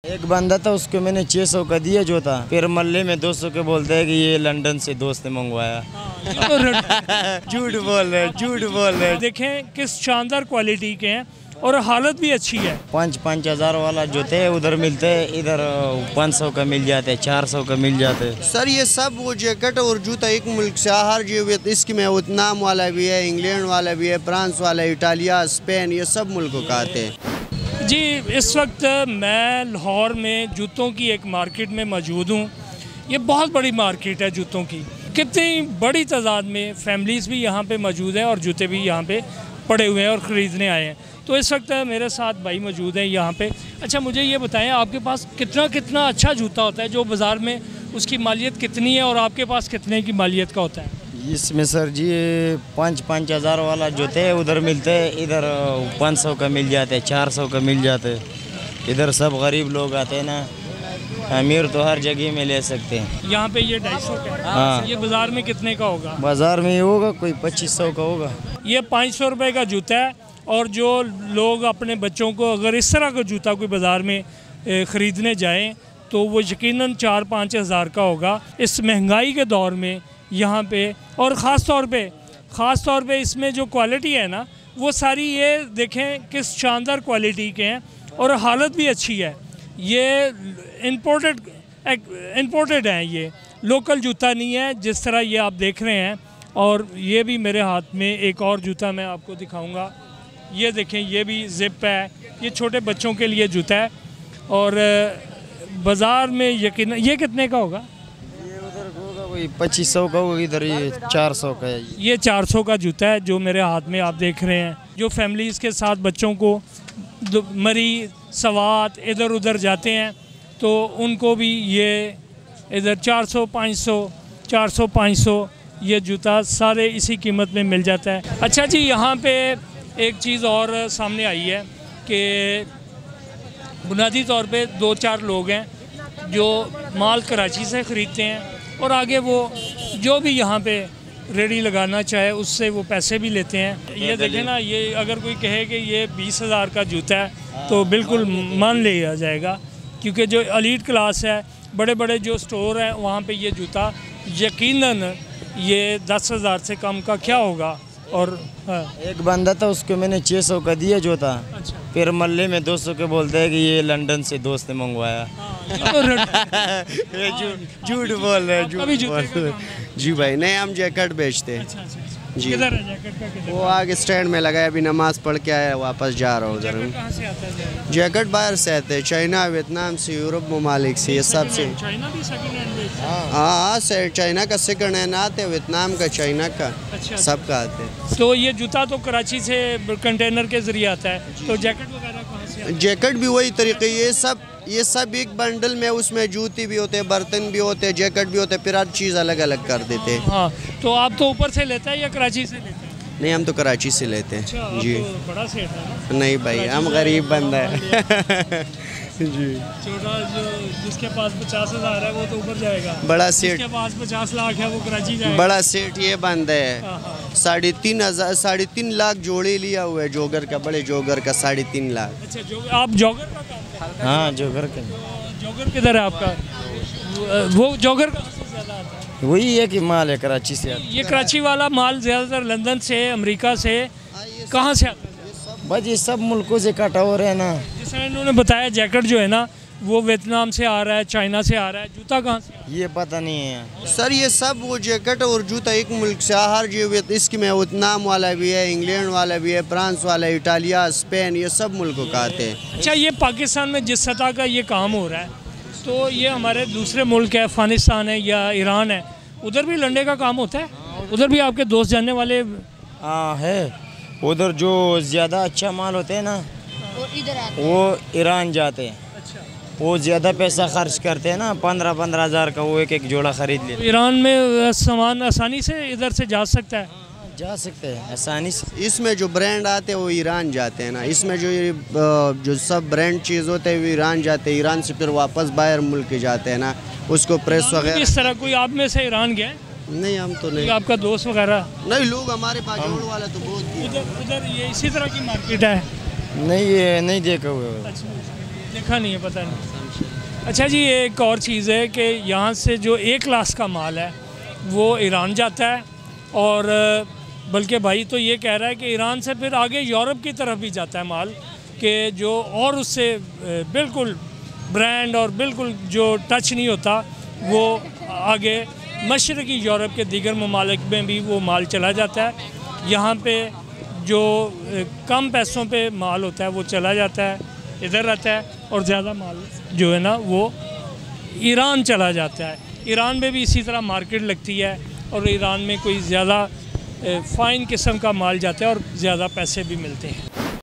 एक बंदा था, उसको मैंने 600 का दिया जूता, फिर मल्ले में 200 के बोलते हैं कि ये लंदन से दोस्त ने मंगवाया। झूठ बोल रहे। देखें किस शानदार क्वालिटी के हैं और हालत भी अच्छी है। 5,000 वाला जूते उधर मिलते हैं, इधर 500 का मिल जाते, 400 का मिल जाते। सर ये सब वो जैकेट और जूता एक मुल्क से हर जो इसकी में वियतनाम वाला भी है, इंग्लैंड वाला भी है, फ्रांस वाला, इटालिया, स्पेन, ये सब मुल्कों का आते हैं। जी, इस वक्त मैं लाहौर में जूतों की एक मार्केट में मौजूद हूँ। ये बहुत बड़ी मार्केट है जूतों की, कितनी बड़ी तादाद में फैमिलीज़ भी यहाँ पे मौजूद है और जूते भी यहाँ पे पड़े हुए हैं और ख़रीदने आए हैं। तो इस वक्त मेरे साथ भाई मौजूद हैं यहाँ पे। अच्छा, मुझे ये बताएं, आपके पास कितना अच्छा जूता होता है जो बाज़ार में उसकी मालियत कितनी है और आपके पास कितने की मालियत का होता है? इसमें सर जी 5,000 वाला जूते उधर मिलते हैं, इधर 500 का मिल जाते, 400 का मिल जाते। इधर सब गरीब लोग आते हैं ना, अमीर तो हर जगह में ले सकते हैं। यहाँ पे ये 250 का है। हाँ। ये बाज़ार में कितने का होगा? बाज़ार में होगा कोई 2500 का होगा। ये 500 रुपये का जूता है और जो लोग अपने बच्चों को अगर इस तरह का जूता कोई बाज़ार में ख़रीदने जाएँ तो वो यकीनन 4-5 हज़ार का होगा। इस महंगाई के दौर में यहाँ पे और ख़ास तौर पे इसमें जो क्वालिटी है ना, वो सारी ये देखें किस शानदार क्वालिटी के हैं और हालत भी अच्छी है। ये इंपोर्टेड है, ये लोकल जूता नहीं है जिस तरह ये आप देख रहे हैं। और ये भी मेरे हाथ में एक और जूता मैं आपको दिखाऊंगा। ये देखें, ये भी जिप है, ये छोटे बच्चों के लिए जूता है और बाज़ार में यकीन ये कितने का होगा? 2500 का होगा, इधर ये 400 का है। ये 400 का जूता है जो मेरे हाथ में आप देख रहे हैं। जो फैमिलीज़ के साथ बच्चों को मरी सवात इधर उधर जाते हैं तो उनको भी ये इधर 400-500 ये जूता सारे इसी कीमत में मिल जाता है। अच्छा जी, यहाँ पे एक चीज़ और सामने आई है कि बुनियादी तौर पे 2-4 लोग हैं जो माल कराची से ख़रीदते हैं और आगे वो जो भी यहाँ पे रेडी लगाना चाहे उससे वो पैसे भी लेते हैं। ये देखें ना, ये अगर कोई कहे कि ये 20,000 का जूता है तो बिल्कुल मान लिया जाएगा, क्योंकि जो एलीट क्लास है, बड़े बड़े जो स्टोर हैं, वहाँ पे ये जूता यकीनन ये 10,000 से कम का क्या होगा। और एक बंदा था, उसको मैंने 600 का दिया जूता। अच्छा। फिर मल्ले में 200 के बोलते हैं कि ये लंदन से दोस्त ने मंगवाया। झूठ बोल रहे। जी भाई, नहीं, हम जैकेट बेचते हैं। अच्छा। जी। किधर है जैकेट का? किधर? वो आगे स्टैंड में लगा है, अभी नमाज पढ़ के आया, वापस जा रहा हूँ उधर। कहाँ से आता है जैकेट बाहर से आते हैं, चाइना, वियतनाम से, यूरोप ममालिक से, ये सब से। चाइना भी सेकंड हैंड बेचता है? हाँ, से चाइना का सेकंड हैंड आते हैं, वियतनाम का, चाइना का, अच्छा। सब का आते हैं। तो ये जूता तो कराची से कंटेनर के जरिए आता है, तो जैकेट वगैरह कहाँ से आता है? जैकेट भी वही तरीके, ये सब एक बंडल में, उसमें जूती भी होते हैं, बर्तन भी होते हैं, जैकेट भी होते हैं, फिर हर चीज़ अलग अलग कर देते हैं। हाँ, तो आप तो ऊपर से लेते हैं या कराची से लेते हैं? नहीं, हम तो कराची से लेते हैं। अच्छा, जी। तो बड़ा सेट है ना? नहीं भाई, हम गरीब बंदा है। जी। छोटा जो जिसके पास 50,000 है वो तो ऊपर जाएगा, बड़ा सेठ जिसके पास 50 लाख है वो कराची जाएगा। बड़ा सेठ ये बंदा है। हाँ। 3.5 लाख जोड़े लिया हुआ है जोगर का, बड़े जोगर का 3.5 लाख। अच्छा, आप जॉगर का काम करते हैं? हाँ, जोगर का। जॉगर किधर है आपका? वो जॉगर का ज़्यादा आता है? वही है कि माल है कराची से आता। ये कराची वाला माल ज़्यादातर लंदन से, अमेरिका से, कहाँ से आता है? बस ये सब मुल्कों से कटा हो रहे हैं ना। जैसे इन्होंने बताया, जैकेट जो है ना वो वियतनाम से आ रहा है, चाइना से आ रहा है, जूता कहाँ से? ये पता नहीं है सर, ये सब वो जैकेट और जूता एक मुल्क से हर जो इसकी में वियतनाम वाला भी है, इंग्लैंड वाला भी है, फ्रांस वाला, इटालिया, स्पेन, ये सब मुल्कों का आते हैं। अच्छा, ये पाकिस्तान में जिस सतह का ये काम हो रहा है, तो ये हमारे दूसरे मुल्क है, अफ़गानिस्तान है या ईरान है, उधर भी लंडे का काम होता है? उधर भी आपके दोस्त जानने वाले? हाँ है, उधर जो ज़्यादा अच्छा माल होते हैं ना वो ईरान जाते हैं। अच्छा। वो ज़्यादा पैसा खर्च करते हैं ना, 15-15 हज़ार का वो एक जोड़ा ख़रीद लेते। ईरान में सामान आसानी से इधर से जा सकता है? जा सकते हैं आसानी से। इसमें जो ब्रांड आते हैं वो ईरान जाते हैं ना, इसमें जो सब ब्रांड चीज़ होते हैं वो ईरान जाते हैं, ईरान से फिर वापस बाहर मुल्क जाते हैं ना, उसको प्रेस वगैरह। इस तरह कोई आप में से ईरान गया? नहीं, हम तो नहीं। आपका दोस्त वगैरह? नहीं, लोग हमारे पास जोड़ वाला तो बहुत। उधर ये इसी तरह की मार्केट है? नहीं, ये नहीं देखा हुआ। अच्छा, देखा नहीं है, पता नहीं। अच्छा जी, एक और चीज़ है कि यहाँ से जो A क्लास का माल है वो ईरान जाता है, और बल्कि भाई तो ये कह रहा है कि ईरान से फिर आगे यूरोप की तरफ भी जाता है माल, कि जो और उससे बिल्कुल ब्रांड और बिल्कुल जो टच नहीं होता वो आगे मशरक़ी यूरोप के दीगर ममालिक में भी वो माल चला जाता है। यहाँ पे जो कम पैसों पे माल होता है वो चला जाता है, इधर रहता है, और ज़्यादा माल जो है ना वो ईरान चला जाता है। ईरान में भी इसी तरह मार्केट लगती है, और ईरान में कोई ज़्यादा फ़ाइन किस्म का माल जाता है और ज़्यादा पैसे भी मिलते हैं।